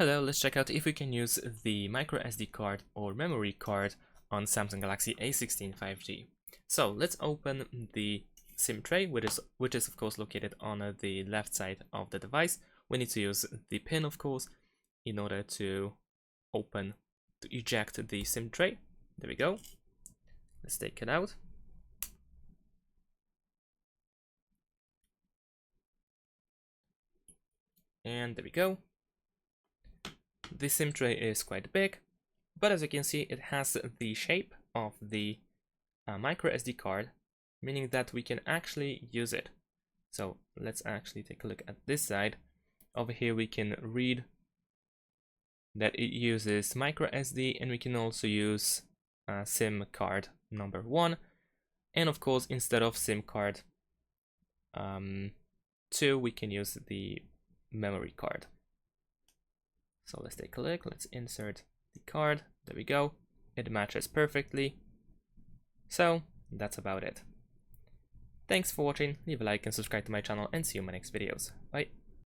Hello, let's check out if we can use the microSD card or memory card on Samsung Galaxy A16 5G. So let's open the SIM tray, which is of course located on the left side of the device. We need to use the pin, of course, in order to eject the SIM tray. There we go. Let's take it out. And there we go. The SIM tray is quite big, but as you can see, it has the shape of the microSD card, meaning that we can actually use it. So let's actually take a look at this side. Over here we can read that it uses microSD, and we can also use SIM card number 1, and of course instead of SIM card 2 we can use the memory card. So let's take a look, let's insert the card, there we go, it matches perfectly. So that's about it. Thanks for watching, leave a like and subscribe to my channel, and see you in my next videos. Bye.